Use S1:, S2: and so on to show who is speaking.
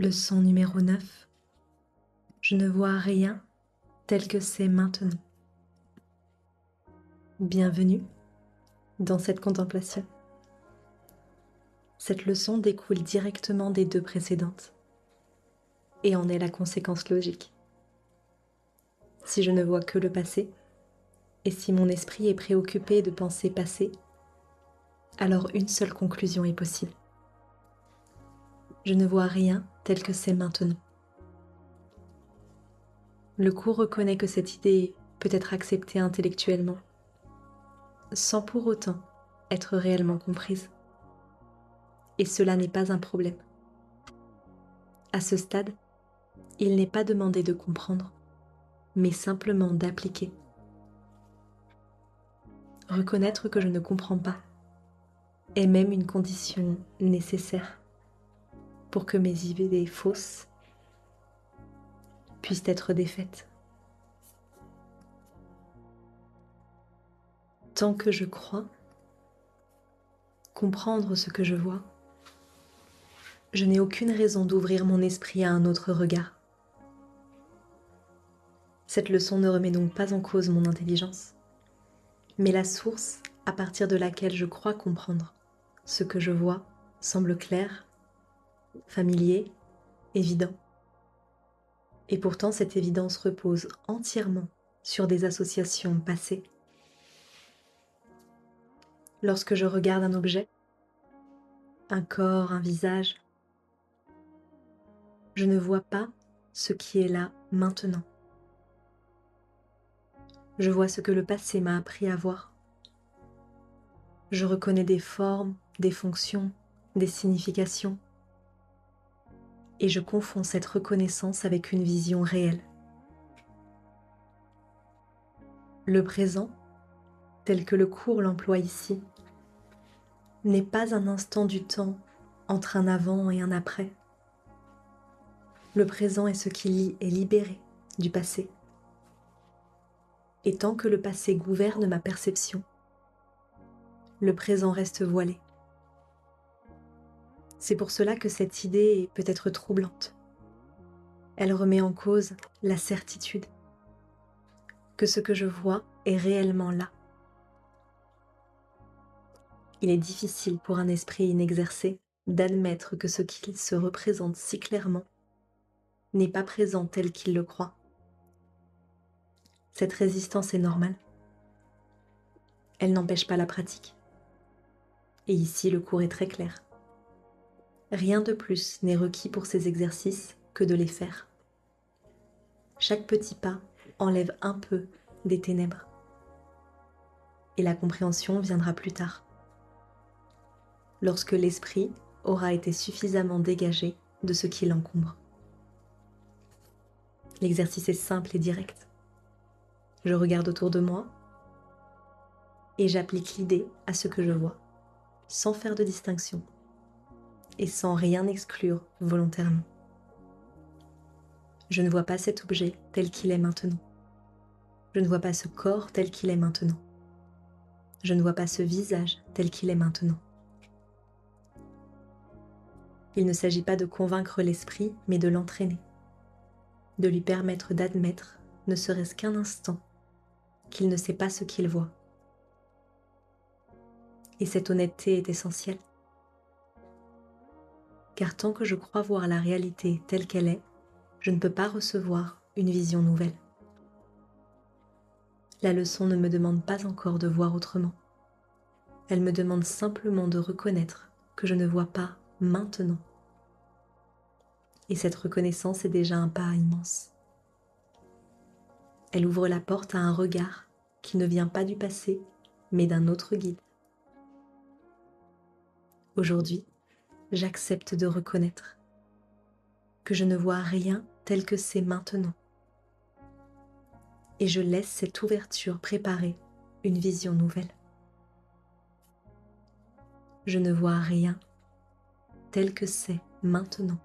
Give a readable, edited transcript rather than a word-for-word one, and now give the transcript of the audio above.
S1: Leçon numéro 9. Je ne vois rien tel que c'est maintenant. Bienvenue dans cette contemplation. Cette leçon découle directement des deux précédentes et en est la conséquence logique. Si je ne vois que le passé, et si mon esprit est préoccupé de pensées passées, alors une seule conclusion est possible. Je ne vois rien tel que c'est maintenant. Le cours reconnaît que cette idée peut être acceptée intellectuellement, sans pour autant être réellement comprise. Et cela n'est pas un problème. À ce stade, il n'est pas demandé de comprendre, mais simplement d'appliquer. Reconnaître que je ne comprends pas est même une condition nécessaire pour que mes idées fausses puissent être défaites. Tant que je crois comprendre ce que je vois, je n'ai aucune raison d'ouvrir mon esprit à un autre regard. Cette leçon ne remet donc pas en cause mon intelligence, mais la source à partir de laquelle je crois comprendre ce que je vois semble clair, familier, évident. Et pourtant, cette évidence repose entièrement sur des associations passées. Lorsque je regarde un objet, un corps, un visage, je ne vois pas ce qui est là maintenant. Je vois ce que le passé m'a appris à voir. Je reconnais des formes, des fonctions, des significations. Et je confonds cette reconnaissance avec une vision réelle. Le présent, tel que le cours l'emploie ici, n'est pas un instant du temps entre un avant et un après. Le présent est ce qui est libéré du passé. Et tant que le passé gouverne ma perception, le présent reste voilé. C'est pour cela que cette idée peut être troublante. Elle remet en cause la certitude que ce que je vois est réellement là. Il est difficile pour un esprit inexercé d'admettre que ce qu'il se représente si clairement n'est pas présent tel qu'il le croit. Cette résistance est normale. Elle n'empêche pas la pratique. Et ici, le cours est très clair. Rien de plus n'est requis pour ces exercices que de les faire. Chaque petit pas enlève un peu des ténèbres. Et la compréhension viendra plus tard, lorsque l'esprit aura été suffisamment dégagé de ce qui l'encombre. L'exercice est simple et direct. Je regarde autour de moi et j'applique l'idée à ce que je vois, sans faire de distinction et sans rien exclure volontairement. Je ne vois pas cet objet tel qu'il est maintenant. Je ne vois pas ce corps tel qu'il est maintenant. Je ne vois pas ce visage tel qu'il est maintenant. Il ne s'agit pas de convaincre l'esprit, mais de l'entraîner, de lui permettre d'admettre, ne serait-ce qu'un instant, qu'il ne sait pas ce qu'il voit. Et cette honnêteté est essentielle. Car tant que je crois voir la réalité telle qu'elle est, je ne peux pas recevoir une vision nouvelle. La leçon ne me demande pas encore de voir autrement. Elle me demande simplement de reconnaître que je ne vois pas maintenant. Et cette reconnaissance est déjà un pas immense. Elle ouvre la porte à un regard qui ne vient pas du passé, mais d'un autre guide. Aujourd'hui, j'accepte de reconnaître que je ne vois rien tel que c'est maintenant. Et je laisse cette ouverture préparer une vision nouvelle. Je ne vois rien tel que c'est maintenant.